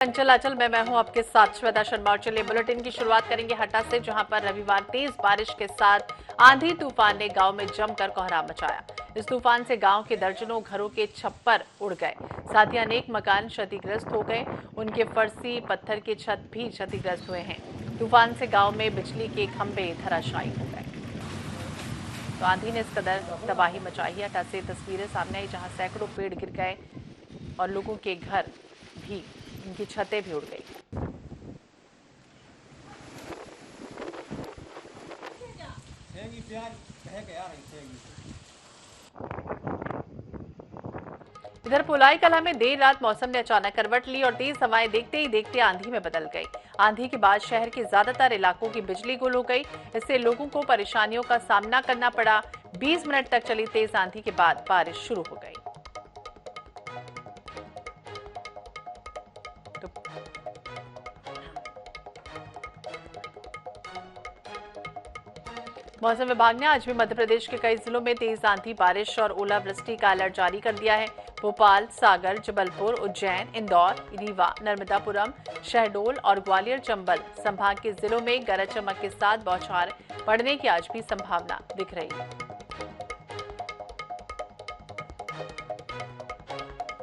अंचल मैं हूं आपके साथ श्वेता शर्मा और चलिए बुलेटिन की शुरुआत करेंगे हटा से, जहां पर रविवार तेज बारिश के साथ आंधी तूफान ने गांव में जमकर कोहराम मचाया। इस तूफान से गांव के दर्जनों घरों के छप्पर उड़ गए, साथ ही अनेक मकान क्षतिग्रस्त हो गए। उनके फर्शी पत्थर के छत भी क्षतिग्रस्त हुए हैं। तूफान से गांव में बिजली के खंभे धराशायी हो गए। तो आंधी ने इस कदर तबाही मचाई है। हटा से तस्वीरें सामने आई, जहां सैकड़ों पेड़ गिर गए और लोगों के घर भी, उनकी छतें भी उड़ गई। इधर पुलाई कला में देर रात मौसम ने अचानक करवट ली और तेज हवाएं देखते ही देखते आंधी में बदल गई। आंधी के बाद शहर के ज्यादातर इलाकों की बिजली गुल हो गई। इससे लोगों को परेशानियों का सामना करना पड़ा। 20 मिनट तक चली तेज आंधी के बाद बारिश शुरू हो गई। मौसम विभाग ने आज भी मध्य प्रदेश के कई जिलों में तेज आंधी, बारिश और ओलावृष्टि का अलर्ट जारी कर दिया है। भोपाल, सागर, जबलपुर, उज्जैन, इंदौर, रीवा, नर्मदापुरम, शहडोल और ग्वालियर चंबल संभाग के जिलों में गरज चमक के साथ बौछार पड़ने की आज भी संभावना दिख रही है।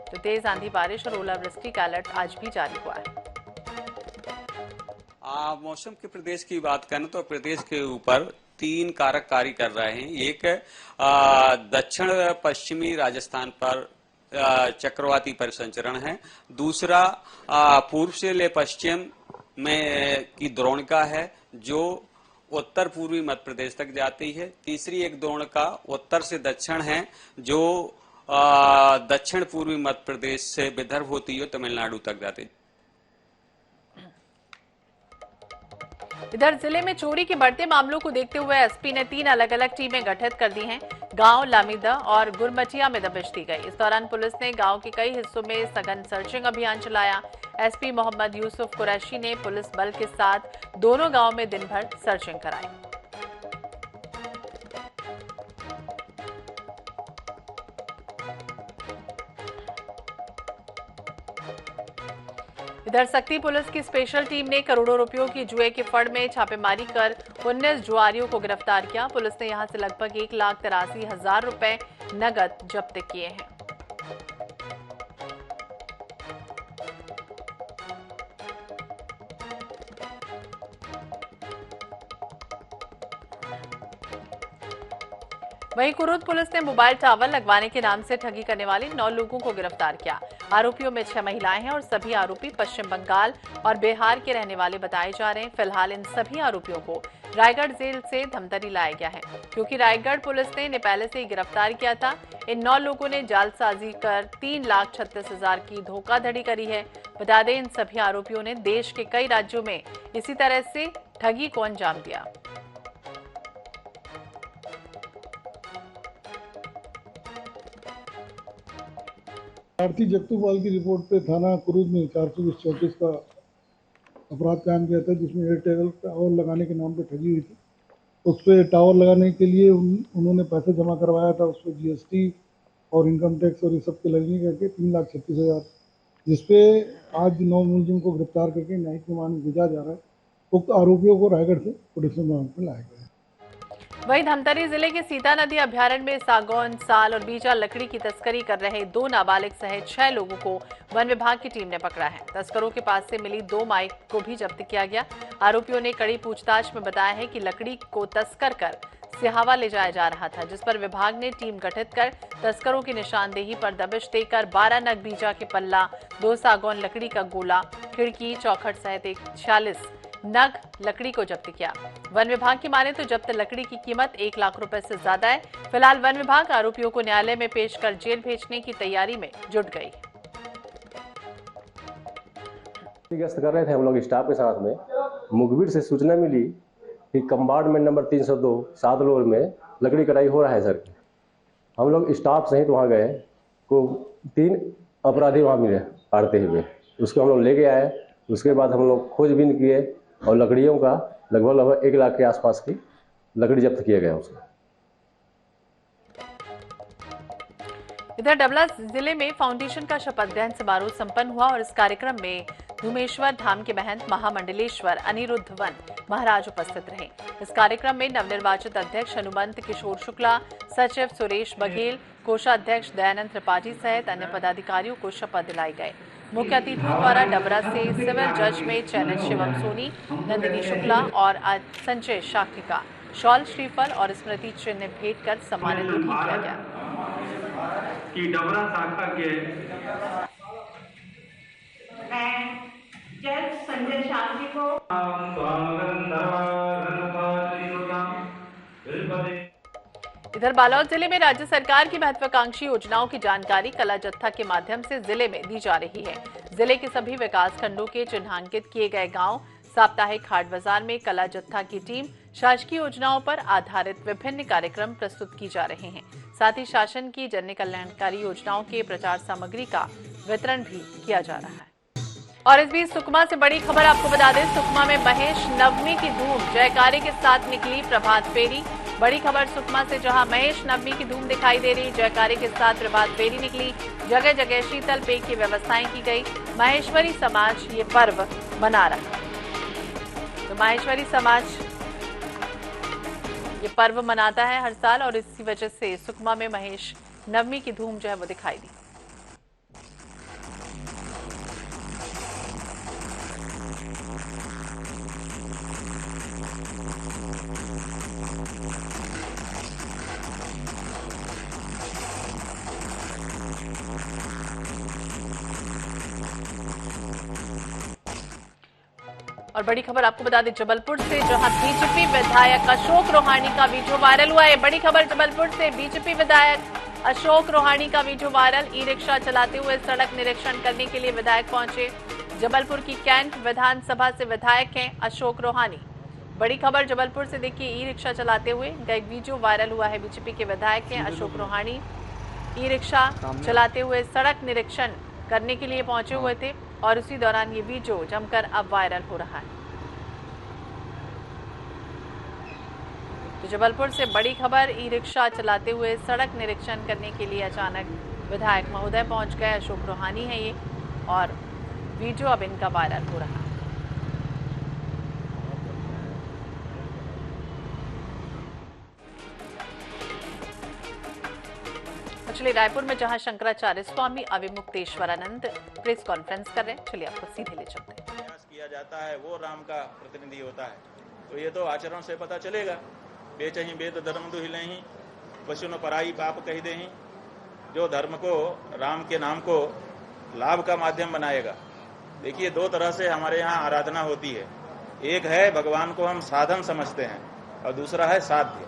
तो तेज आंधी, बारिश और ओलावृष्टि का अलर्ट आज भी जारी हुआ है। मौसम के प्रदेश की बात करें तो प्रदेश के ऊपर 3 कारक कार्य कर रहे हैं। एक दक्षिण पश्चिमी राजस्थान पर चक्रवाती परिसंचरण है। दूसरा पूर्व से ले पश्चिम में की द्रोणिका है जो उत्तर पूर्वी मध्य प्रदेश तक जाती है। तीसरी एक द्रोणिका उत्तर से दक्षिण है जो दक्षिण पूर्वी मध्य प्रदेश से विदर्भ होती है तमिलनाडु तक जाती है। इधर जिले में चोरी के बढ़ते मामलों को देखते हुए एसपी ने 3 अलग अलग टीमें गठित कर दी हैं। गांव लामीदा और गुरमचिया में दबिश दी गई। इस दौरान पुलिस ने गांव के कई हिस्सों में सघन सर्चिंग अभियान चलाया। एसपी मोहम्मद यूसुफ कुरैशी ने पुलिस बल के साथ दोनों गांव में दिन भर सर्चिंग कराई। इधर सक्ती पुलिस की स्पेशल टीम ने करोड़ों रुपयों की जुए के फड़ में छापेमारी कर 19 जुआरियों को गिरफ्तार किया। पुलिस ने यहां से लगभग 1,83,000 रुपए नगद जब्त किए हैं। वहीं कुरुद पुलिस ने मोबाइल टावर लगवाने के नाम से ठगी करने वाले 9 लोगों को गिरफ्तार किया। आरोपियों में 6 महिलाएं हैं और सभी आरोपी पश्चिम बंगाल और बिहार के रहने वाले बताए जा रहे हैं। फिलहाल इन सभी आरोपियों को रायगढ़ जेल से धमतरी लाया गया है, क्योंकि रायगढ़ पुलिस ने इन्हें पहले से ही गिरफ्तार किया था। इन 9 लोगों ने जालसाजी कर 3,36,000 की धोखाधड़ी करी है। बता दें, इन सभी आरोपियों ने देश के कई राज्यों में इसी तरह से ठगी को अंजाम दिया। आरती जगतूपाल की रिपोर्ट पे थाना कुरुद में 420-34 का अपराध कायम किया था, जिसमें एयरटेल टावर लगाने के नाम पे ठगी हुई थी। उस पर टावर लगाने के लिए उन्होंने पैसे जमा करवाया था। उस पर जीएसटी और इनकम टैक्स और ये सब के लगने करके 3,36,000, जिसपे आज 9 मुलजिम को गिरफ्तार करके न्यायिक रिमांड भेजा जा रहा है। उक्त आरोपियों को रायगढ़ से प्रोटेक्शन रिमांड में लाया गया है। वहीं धमतरी जिले के सीता नदी अभ्यारण्य में सागौन, साल और बीजा लकड़ी की तस्करी कर रहे 2 नाबालिग सहित 6 लोगों को वन विभाग की टीम ने पकड़ा है। तस्करों के पास से मिली 2 माइक को भी जब्त किया गया। आरोपियों ने कड़ी पूछताछ में बताया है कि लकड़ी को तस्कर कर सिहावा ले जाया जा रहा था, जिस पर विभाग ने टीम गठित कर तस्करों की निशानदेही पर दबिश देकर 12 नग बीजा के पल्ला, 2 सागौन लकड़ी का गोला, खिड़की, चौखट सहित 46 नग लकड़ी को जब्त किया। वन विभाग की माने तो जब्त लकड़ी की कीमत 1 लाख रुपए से ज्यादा है। फिलहाल वन विभाग आरोपियों को न्यायालय में पेश कर जेल भेजने की तैयारी में जुट गई। गश्त कर रहे थे हम लोग स्टाफ के साथ में, मुखबिर से सूचना मिली कि कंपार्टमेंट नंबर 302 7 फ्लोर में लकड़ी कटाई हो रहा है सर। हम लोग स्टाफ सहित वहाँ गए को 3 अपराधी वहाँ मिले काटते हुए। उसको हम लोग लेके आए। उसके बाद हम लोग खोजबीन किए और लकड़ियों का लगभग 1 लाख के आसपास की लकड़ी जब्त किया गया उसमें। इधर डबला जिले में फाउंडेशन का शपथ ग्रहण समारोह संपन्न हुआ और इस कार्यक्रम में धूमेश्वर धाम के महंत महामंडलेश्वर अनिरुद्ध वन महाराज उपस्थित रहे। इस कार्यक्रम में नवनिर्वाचित अध्यक्ष हनुमंत किशोर शुक्ला, सचिव सुरेश बघेल, कोषाध्यक्ष दयानंद त्रिपाठी सहित अन्य पदाधिकारियों को शपथ दिलाई गए। मुख्य अतिथियों द्वारा डबरा से सिविल जज में चयनित शिवम सोनी, नंदिनी शुक्ला और संजय शाक्य का शॉल, श्रीफल और स्मृति चिन्ह भेंट कर सम्मानित भी किया गया। कि डबरा शाखा के जज संजय शाक्य को इधर बालोद जिले में राज्य सरकार की महत्वाकांक्षी योजनाओं की जानकारी कला जत्था के माध्यम से जिले में दी जा रही है। जिले के सभी विकास खंडों के चिन्हांकित किए गए गांव, साप्ताहिक हाट बाजार में कला जत्था की टीम शासकीय योजनाओं पर आधारित विभिन्न कार्यक्रम प्रस्तुत की जा रहे हैं। साथ ही शासन की जन कल्याणकारी योजनाओं के प्रचार सामग्री का वितरण भी किया जा रहा है। और इस बीच सुकमा से बड़ी खबर आपको बता दें, सुकमा में महेश नवमी की धूम जयकारे के साथ निकली प्रभात फेरी। बड़ी खबर सुकमा से, जहां महेश नवमी की धूम दिखाई दे रही, जयकारे के साथ प्रभात फेरी निकली। जगह जगह शीतल पेय की व्यवस्थाएं की गई। माहेश्वरी समाज ये पर्व मना रहा है। तो माहेश्वरी समाज ये पर्व मनाता है हर साल और इसी वजह से सुकमा में महेश नवमी की धूम जो है वो दिखाई दी। और बड़ी खबर आपको बता दें जबलपुर से, जहां बीजेपी विधायक अशोक रोहानी का वीडियो वायरल हुआ है। बड़ी खबर जबलपुर से, बीजेपी विधायक अशोक रोहानी का वीडियो वायरल। ई रिक्शा चलाते हुए सड़क निरीक्षण करने के लिए विधायक पहुंचे। जबलपुर की कैंट विधानसभा से विधायक हैं अशोक रोहानी। बड़ी खबर जबलपुर से, देखिए ई रिक्शा चलाते हुए इनका एक वीडियो वायरल हुआ है। बीजेपी के विधायक हैं अशोक रोहानी, ई रिक्शा चलाते हुए सड़क निरीक्षण करने के लिए पहुंचे हुए थे और उसी दौरान ये वीडियो जमकर अब वायरल हो रहा है। तो जबलपुर से बड़ी खबर, ई रिक्शा चलाते हुए सड़क निरीक्षण करने के लिए अचानक विधायक महोदय पहुंच गए। अशोक रोहानी है ये और वीडियो अब इनका वायरल हो रहा है। चलिए रायपुर में, जहां शंकराचार्य स्वामी अविमुक्तेश्वरानंद प्रेस कॉन्फ्रेंस कर रहे हैं, चलिए आपको सीधे ले चलते हैं। प्रयास किया जाता है वो राम का प्रतिनिधि होता है, तो ये तो आचरण से पता चलेगा। बेचही वेद धर्म दुहिलही, पशु न पराई पाप कही देही। जो धर्म को, राम के नाम को लाभ का माध्यम बनाएगा। देखिए दो तरह से हमारे यहाँ आराधना होती है। एक है भगवान को हम साधन समझते हैं और दूसरा है साध्य।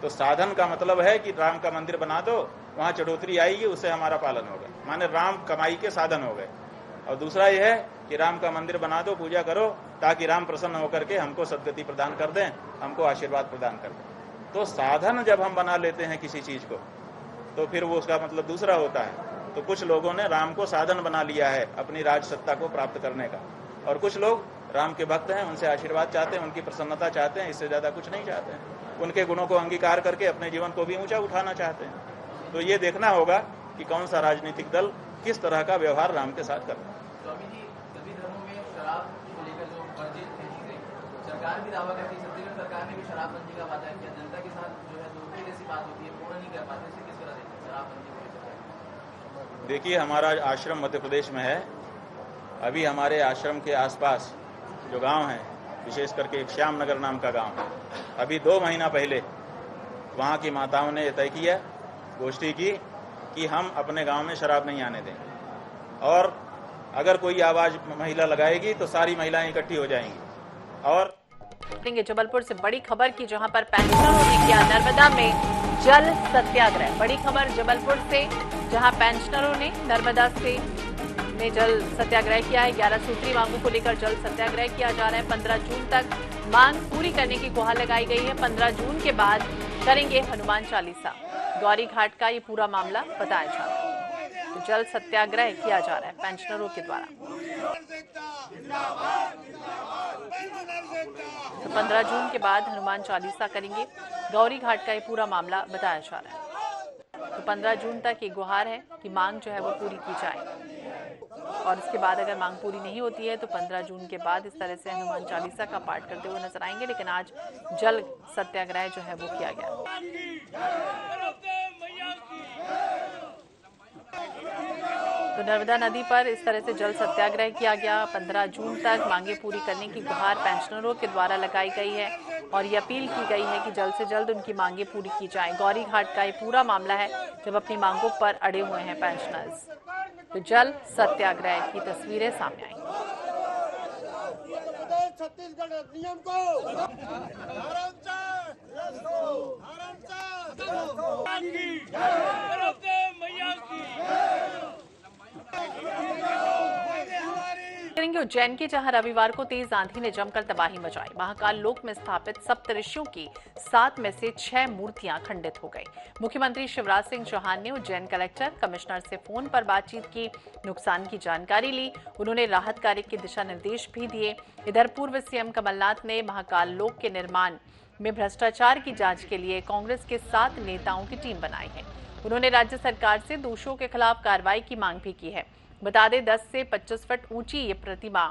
तो साधन का मतलब है कि राम का मंदिर बना दो, वहां चढ़ोतरी आएगी, उससे हमारा पालन होगा, माने राम कमाई के साधन हो गए। और दूसरा यह है कि राम का मंदिर बना दो, पूजा करो, ताकि राम प्रसन्न होकर के हमको सदगति प्रदान कर दें, हमको आशीर्वाद प्रदान कर दें। तो साधन जब हम बना लेते हैं किसी चीज को, तो फिर वो उसका मतलब दूसरा होता है। तो कुछ लोगों ने राम को साधन बना लिया है अपनी राज सत्ता को प्राप्त करने का, और कुछ लोग राम के भक्त हैं, उनसे आशीर्वाद चाहते हैं, उनकी प्रसन्नता चाहते हैं, इससे ज्यादा कुछ नहीं चाहते हैं। उनके गुणों को अंगीकार करके अपने जीवन को भी ऊंचा उठाना चाहते हैं। तो ये देखना होगा कि कौन सा राजनीतिक दल किस तरह का व्यवहार राम के साथ करता है। स्वामी जी, सभी धर्मों में शराब को लेकर जो वर्जित है चीजें, सरकार भी दावा करती है, छत्तीसगढ़ सरकार ने भी शराबबंदी का वादा किया। जनता के साथ जो है दुर्भाग्य जैसी बात होती है, पूर्ण नहीं कर पाते, इसे किस तरह देखते हैं शराबबंदी को लेकर? देखिए हमारा आश्रम मध्य प्रदेश में है। अभी हमारे आश्रम के आसपास जो गांव हैं, विशेष करके एक श्यामनगर नाम का गांव है, अभी 2 महीना पहले वहां की माताओं ने तय किया, गोष्ठी की, कि हम अपने गांव में शराब नहीं आने देंगे, और अगर कोई आवाज महिला लगाएगी तो सारी महिलाएं इकट्ठी हो जाएंगी। और जबलपुर से बड़ी खबर की, जहां पर पेंशनरों ने किया नर्मदा में जल सत्याग्रह। बड़ी खबर जबलपुर से, जहां पेंशनरों ने नर्मदा से जल सत्याग्रह किया है। 11 सूत्री मांगों को लेकर जल सत्याग्रह किया जा रहा है। 15 जून तक मांग पूरी करने की गुहार लगाई गई है। 15 जून के बाद करेंगे हनुमान चालीसा। गौरी घाट का ये पूरा मामला बताया जा रहा है। तो जल सत्याग्रह किया जा रहा है पेंशनरों के द्वारा। तो 15 जून के बाद हनुमान चालीसा करेंगे। गौरी घाट का ये पूरा मामला बताया जा रहा है। तो 15 जून तक ये गुहार है कि मांग जो है वो पूरी की जाए। और इसके बाद अगर मांग पूरी नहीं होती है तो 15 जून के बाद इस तरह से हनुमान चालीसा का पाठ करते हुए नजर आएंगे। लेकिन आज जल सत्याग्रह जो है वो किया गया। तो नर्मदा नदी पर इस तरह से जल सत्याग्रह किया गया। 15 जून तक मांगे पूरी करने की गुहार पेंशनरों के द्वारा लगाई गई है और ये अपील की गई है कि जल्द से जल्द उनकी मांगे पूरी की जाए। गौरी घाट का ये पूरा मामला है जब अपनी मांगों पर अड़े हुए हैं पेंशनर्स। तो जल सत्याग्रह की तस्वीरें सामने आई। छत्तीसगढ़ नियम को करेंगे उज्जैन की, जहां रविवार को तेज आंधी ने जमकर तबाही मचाई। महाकाल लोक में स्थापित सप्तऋषियों की 7 में से 6 मूर्तियां खंडित हो गई। मुख्यमंत्री शिवराज सिंह चौहान ने उज्जैन कलेक्टर कमिश्नर से फोन पर बातचीत की, नुकसान की जानकारी ली। उन्होंने राहत कार्य के दिशा निर्देश भी दिए। इधर पूर्व सीएम कमलनाथ ने महाकाल लोक के निर्माण में भ्रष्टाचार की जांच के लिए कांग्रेस के 7 नेताओं की टीम बनाई है। उन्होंने राज्य सरकार से दोषियों के खिलाफ कार्रवाई की मांग भी की है। बता दें 10 से 25 फुट ऊंची ये प्रतिमा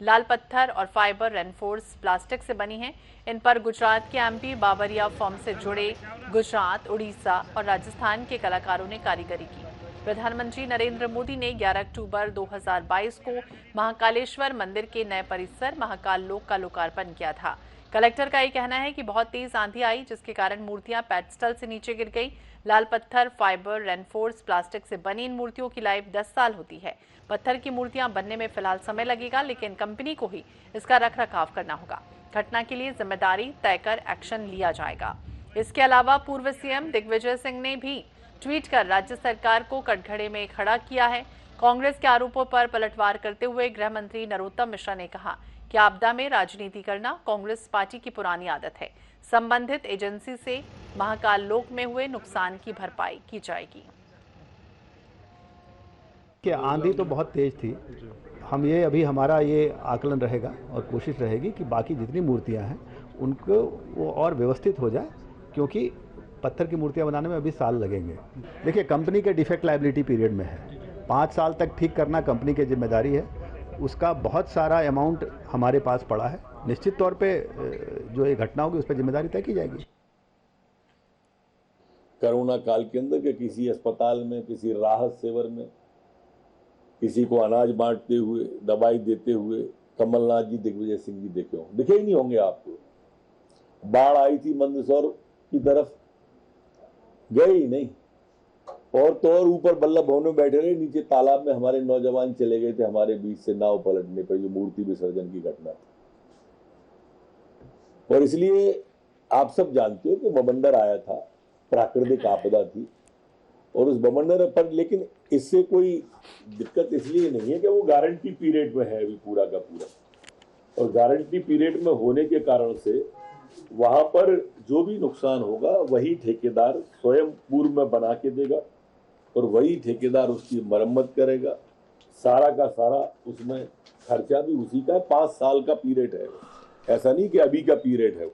लाल पत्थर और फाइबर रेनफोर्स प्लास्टिक से बनी है। इन पर गुजरात के एमपी बाबरिया फॉर्म से जुड़े गुजरात, उड़ीसा और राजस्थान के कलाकारों ने कारीगरी की। प्रधानमंत्री नरेंद्र मोदी ने 11 अक्टूबर 2022 को महाकालेश्वर मंदिर के नए परिसर महाकाल लोक का लोकार्पण किया था। कलेक्टर का ये कहना है कि बहुत तेज आंधी आई जिसके कारण मूर्तियां पेडस्टल से नीचे गिर गई। लाल पत्थर, फाइबर, रेनफोर्स प्लास्टिक से बनी इन मूर्तियों की लाइफ 10 साल होती है। पत्थर की मूर्तियां बनने में फिलहाल समय लगेगा, लेकिन कंपनी को ही इसका रखरखाव करना होगा। घटना के लिए जिम्मेदारी तय कर एक्शन लिया जाएगा। इसके अलावा पूर्व सीएम दिग्विजय सिंह ने भी ट्वीट कर राज्य सरकार को कटघरे में खड़ा किया है। कांग्रेस के आरोपों पर पलटवार करते हुए गृह मंत्री नरोत्तम मिश्रा ने कहा कि आपदा में राजनीति करना कांग्रेस पार्टी की पुरानी आदत है। संबंधित एजेंसी से महाकाल लोक में हुए नुकसान की भरपाई की जाएगी। कि आंधी तो बहुत तेज थी। हम ये अभी हमारा ये आकलन रहेगा और कोशिश रहेगी कि बाकी जितनी मूर्तियां हैं उनको वो और व्यवस्थित हो जाए, क्योंकि पत्थर की मूर्तियां बनाने में अभी साल लगेंगे। देखिए, कंपनी के डिफेक्ट लायबिलिटी पीरियड में है। 5 साल तक ठीक करना कंपनी की जिम्मेदारी है। उसका बहुत सारा अमाउंट हमारे पास पड़ा है। निश्चित तौर पे जो ये घटना होगी उस पर जिम्मेदारी तय की जाएगी। कोरोना काल के अंदर के किसी अस्पताल में, किसी राहत शिविर में किसी को अनाज बांटते हुए, दवाई देते हुए कमलनाथ जी, दिग्विजय सिंह जी दिखे ही नहीं होंगे आपको। बाढ़ आई थी मंदसौर की तरफ, गए ही नहीं। और तो और ऊपर बल्लभ भवन में बैठे रहे, नीचे तालाब में हमारे नौजवान चले गए थे हमारे बीच से नाव पलटने पर, जो मूर्ति विसर्जन की घटना थी। और इसलिए आप सब जानते हो कि बवंडर आया था, प्राकृतिक आपदा थी, और उस बवंडर पर, लेकिन इससे कोई दिक्कत इसलिए नहीं है कि वो गारंटी पीरियड में है अभी पूरा का पूरा। और गारंटी पीरियड में होने के कारण से वहां पर जो भी नुकसान होगा वही ठेकेदार स्वयं पूर्व में बना के देगा और वही ठेकेदार उसकी मरम्मत करेगा। सारा का सारा उसमें खर्चा भी उसी का। 5 साल का पीरियड है, ऐसा नहीं कि अभी का पीरियड है।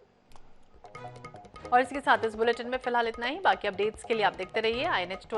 और इसके साथ इस बुलेटिन में फिलहाल इतना ही। बाकी अपडेट्स के लिए आप देखते रहिए INH